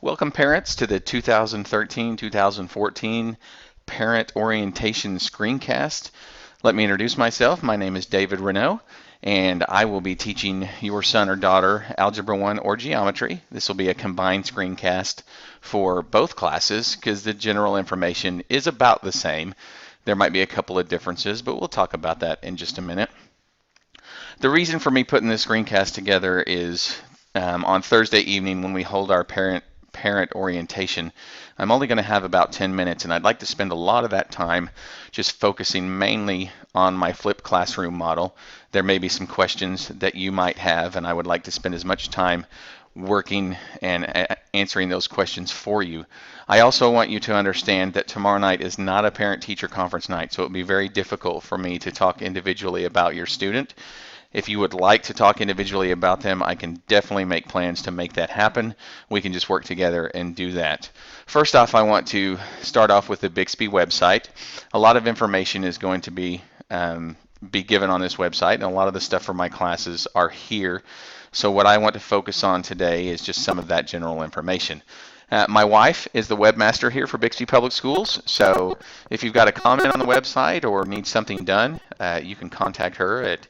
Welcome parents to the 2013-2014 Parent Orientation Screencast. Let me introduce myself. My name is David Renault, and I will be teaching your son or daughter Algebra 1 or Geometry. This will be a combined screencast for both classes because the general information is about the same. There might be a couple of differences, but we'll talk about that in just a minute. The reason for me putting this screencast together is on Thursday evening when we hold our parent orientation, I'm only going to have about 10 minutes, and I'd like to spend a lot of that time just focusing mainly on my flipped classroom model. There may be some questions that you might have, and I would like to spend as much time working and answering those questions for you. I also want you to understand that tomorrow night is not a parent-teacher conference night, so it would be very difficult for me to talk individually about your student. If you would like to talk individually about them, I can definitely make plans to make that happen. We can just work together and do that. First off, I want to start off with the Bixby website. A lot of information is going to be given on this website, and a lot of the stuff for my classes are here. So what I want to focus on today is just some of that general information. My wife is the webmaster here for Bixby Public Schools, so if you've got a comment on the website or need something done, you can contact her at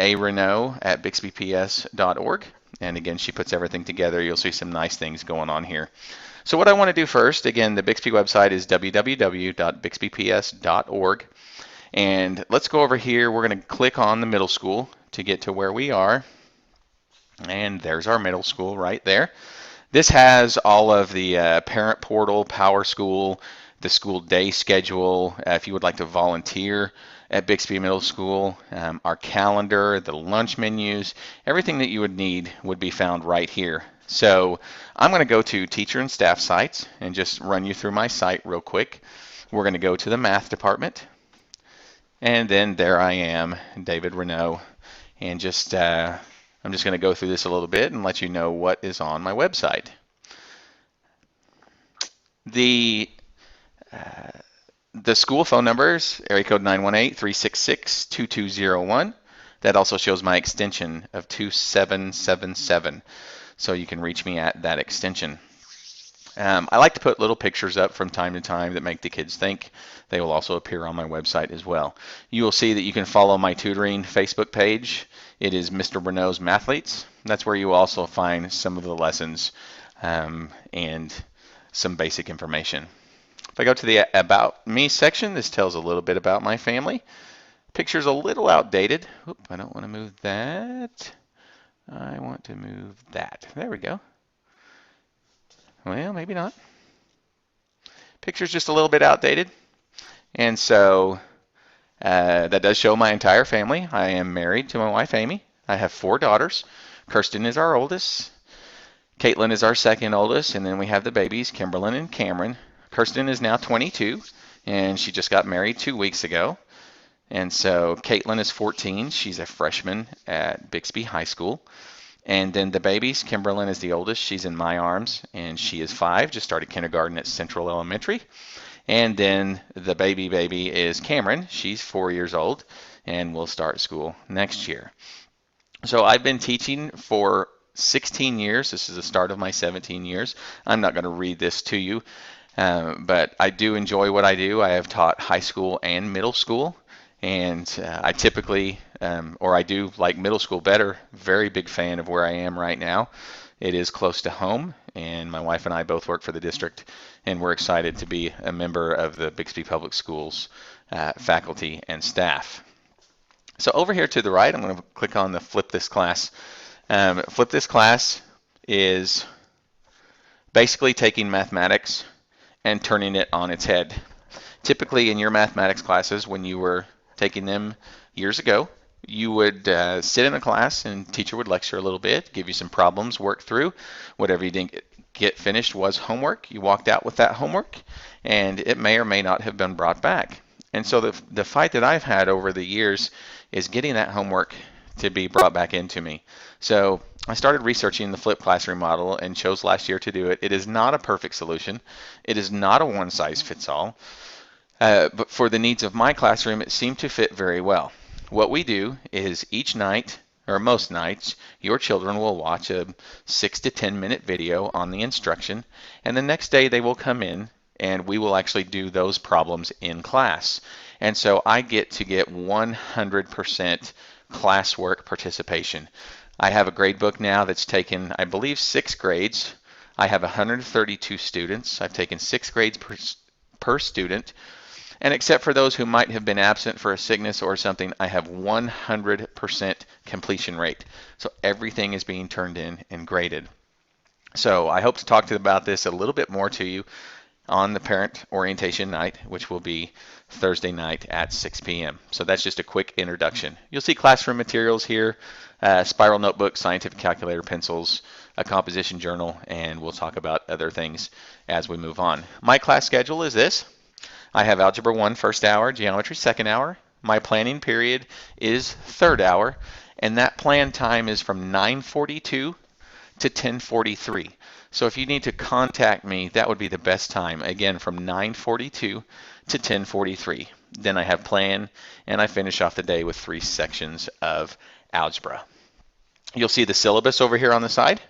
arenault@bixbyps.org. And again, she puts everything together. You'll see some nice things going on here. So what I want to do first, again, the Bixby website is www.bixbyps.org. And let's go over here. We're going to click on the middle school to get to where we are. And there's our middle school right there. This has all of the parent portal, Power School, the school day schedule, if you would like to volunteer at Bixby Middle School, our calendar, the lunch menus, everything that you would need would be found right here. So I'm going to go to teacher and staff sites and just run you through my site real quick. We're going to go to the math department, and then there I am, David Renault, and just I'm just going to go through this a little bit and let you know what is on my website. The school phone numbers, area code 918-366-2201. That also shows my extension of 2777, so you can reach me at that extension. I like to put little pictures up from time to time that make the kids think. They will also appear on my website as well. You will see that you can follow my tutoring Facebook page. It is Mr. Renault's Mathletes. That's where you will also find some of the lessons and some basic information. If I go to the About Me section, this tells a little bit about my family. Picture's a little outdated. Oop, I don't want to move that. I want to move that. There we go. Well, maybe not. Picture's just a little bit outdated. And so that does show my entire family. I am married to my wife, Amy. I have 4 daughters. Kirsten is our oldest. Caitlin is our second oldest. And then we have the babies, Kimberlyn and Cameron. Kirsten is now 22, and she just got married 2 weeks ago. And so Caitlin is 14. She's a freshman at Bixby High School. And then the babies, Kimberlyn is the oldest. She's in my arms, and she is 5, just started kindergarten at Central Elementary. And then the baby is Cameron. She's 4 years old, and will start school next year. So I've been teaching for 16 years. This is the start of my 17 years. I'm not going to read this to you. But I do enjoy what I do. I have taught high school and middle school, and I typically, or I do like middle school better. Very big fan of where I am right now. It is close to home, and my wife and I both work for the district, and we're excited to be a member of the Bixby Public Schools faculty and staff. So over here to the right, I'm going to click on the Flip This Class. Flip This Class is basically taking mathematics and turning it on its head. Typically in your mathematics classes, when you were taking them years ago, you would sit in a class and teacher would lecture a little bit, give you some problems, work through. Whatever you didn't get finished was homework. You walked out with that homework, and it may or may not have been brought back. And so the fight that I've had over the years is getting that homework to be brought back into me. So I started researching the flipped classroom model and chose last year to do it. It is not a perfect solution. It is not a one-size-fits-all. But for the needs of my classroom, it seemed to fit very well. What we do is each night or most nights, your children will watch a 6 to 10 minute video on the instruction, and the next day they will come in and we will actually do those problems in class. And so I get to get 100% classwork participation. I have a grade book now that's taken, I believe, 6 grades. I have 132 students. I've taken 6 grades per student. And except for those who might have been absent for a sickness or something, I have 100% completion rate. So everything is being turned in and graded. So I hope to talk about this a little bit more to you on the parent orientation night, which will be Thursday night at 6 p.m. So that's just a quick introduction. You'll see classroom materials here, spiral notebook, scientific calculator, pencils, a composition journal, and we'll talk about other things as we move on. My class schedule is this. I have Algebra 1 first hour, Geometry second hour. My planning period is third hour, and that plan time is from 9:42 to 10:43. So if you need to contact me, that would be the best time. Again, from 9:42 to 10:43. Then I have plan, and I finish off the day with 3 sections of algebra. You'll see the syllabus over here on the side.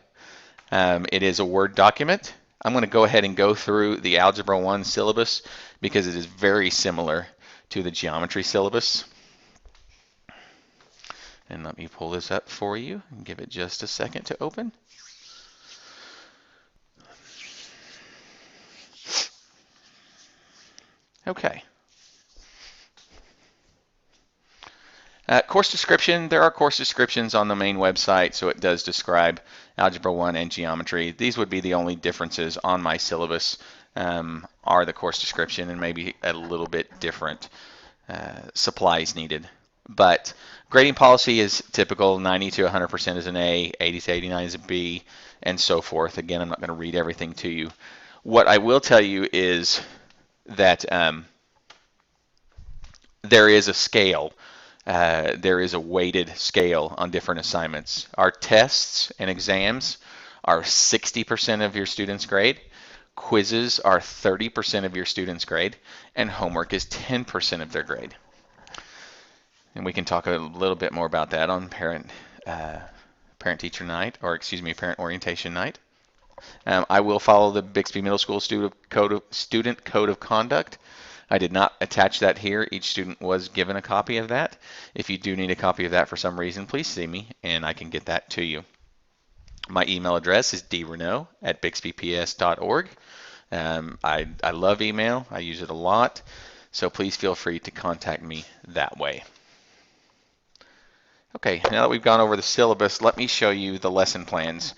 It is a Word document. I'm going to go ahead and go through the Algebra 1 syllabus because it is very similar to the geometry syllabus. And let me pull this up for you and give it just a second to open. Okay. Course description, there are course descriptions on the main website, so it does describe Algebra 1 and Geometry. These would be the only differences on my syllabus, are the course description and maybe a little bit different supplies needed. But grading policy is typical. 90 to 100% is an A, 80 to 89 is a B, and so forth. Again, I'm not going to read everything to you. What I will tell you is that there is a scale. There is a weighted scale on different assignments. Our tests and exams are 60% of your student's grade. Quizzes are 30% of your student's grade, and homework is 10% of their grade. And we can talk a little bit more about that on parent-teacher night, or excuse me, parent orientation night. I will follow the Bixby Middle School Student Code of Conduct. I did not attach that here. Each student was given a copy of that. If you do need a copy of that for some reason, please see me and I can get that to you. My email address is drenault@bixbyps.org. I love email. I use it a lot. So please feel free to contact me that way. Okay, now that we've gone over the syllabus, let me show you the lesson plans.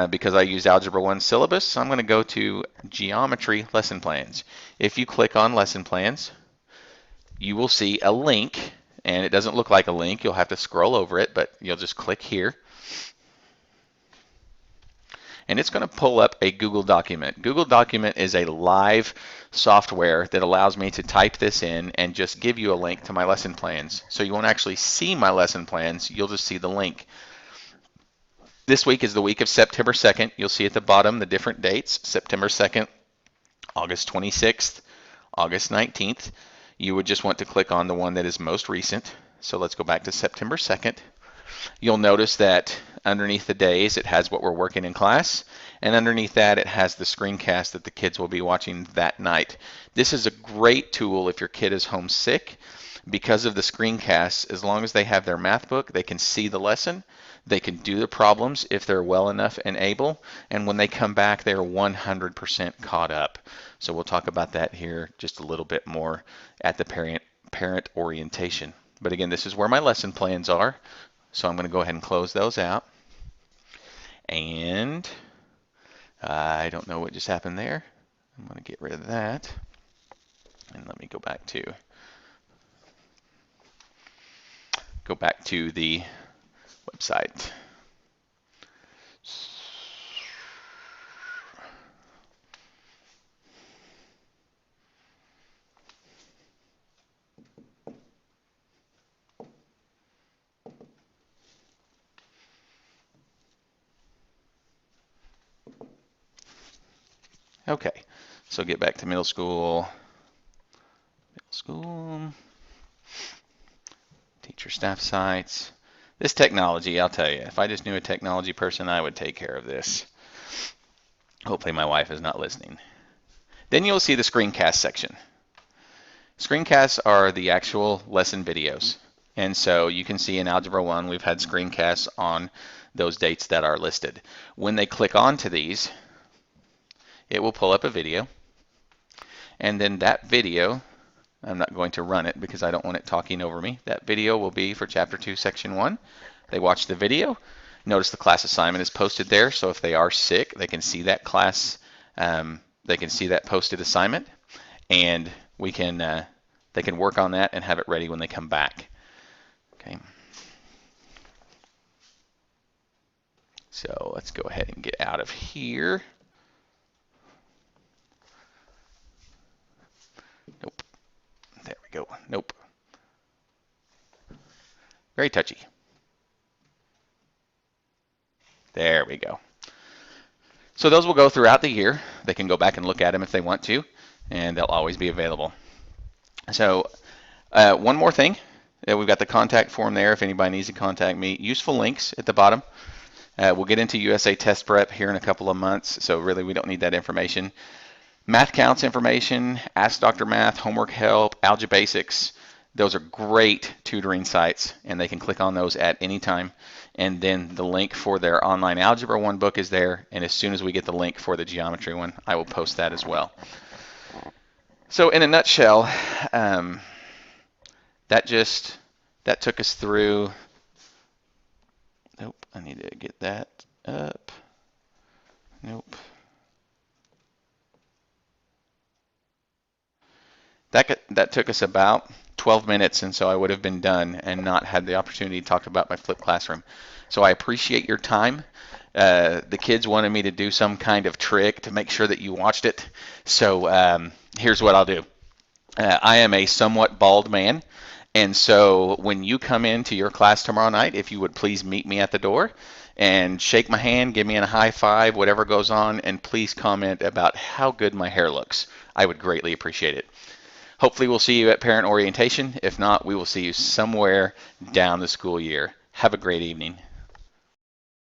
Because I used Algebra 1 syllabus, I'm going to go to Geometry lesson plans. If you click on lesson plans, you will see a link, and it doesn't look like a link. You'll have to scroll over it, but you'll just click here. And it's going to pull up a Google document. Google document is a live software that allows me to type this in and just give you a link to my lesson plans. So you won't actually see my lesson plans, you'll just see the link. This week is the week of September 2nd. You'll see at the bottom the different dates, September 2nd, August 26th, August 19th. You would just want to click on the one that is most recent. So let's go back to September 2nd. You'll notice that underneath the days it has what we're working in class, and underneath that it has the screencast that the kids will be watching that night. This is a great tool if your kid is homesick. Because of the screencasts, as long as they have their math book, they can see the lesson. They can do the problems if they're well enough and able, and when they come back, they're 100% caught up. So we'll talk about that here just a little bit more at the parent orientation. But again, this is where my lesson plans are, so I'm going to go ahead and close those out. And I don't know what just happened there. I'm going to get rid of that. And let me go back to the website. Okay, so get back to middle school. Teacher staff sites. This technology, I'll tell you, if I just knew a technology person, I would take care of this. Hopefully my wife is not listening. Then you'll see the screencast section. Screencasts are the actual lesson videos. And so you can see in Algebra 1, we've had screencasts on those dates that are listed. When they click onto these, it will pull up a video. And then that video, I'm not going to run it because I don't want it talking over me. That video will be for Chapter 2, Section 1. They watch the video. Notice the class assignment is posted there, so if they are sick, they can see that class, they can see that posted assignment, and they can work on that and have it ready when they come back. Okay. So let's go ahead and get out of here. Nope. There we go. Nope. Very touchy. There we go. So those will go throughout the year. They can go back and look at them if they want to, and they'll always be available. So one more thing. We've got the contact form there if anybody needs to contact me. Useful links at the bottom. We'll get into USA Test Prep here in a couple of months, so really we don't need that information. Math Counts information, Ask Dr. Math, Homework Help, Algebra Basics. Those are great tutoring sites, and they can click on those at any time. And then the link for their online Algebra 1 book is there, and as soon as we get the link for the Geometry one, I will post that as well. So in a nutshell, that took us through. Nope, I need to get that up. Nope. That took us about 12 minutes, and so I would have been done and not had the opportunity to talk about my flipped classroom. So I appreciate your time. The kids wanted me to do some kind of trick to make sure that you watched it. So here's what I'll do. I am a somewhat bald man, and so when you come into your class tomorrow night, if you would please meet me at the door and shake my hand, give me a high five, whatever goes on, and please comment about how good my hair looks. I would greatly appreciate it. Hopefully we'll see you at parent orientation. If not, we will see you somewhere down the school year. Have a great evening.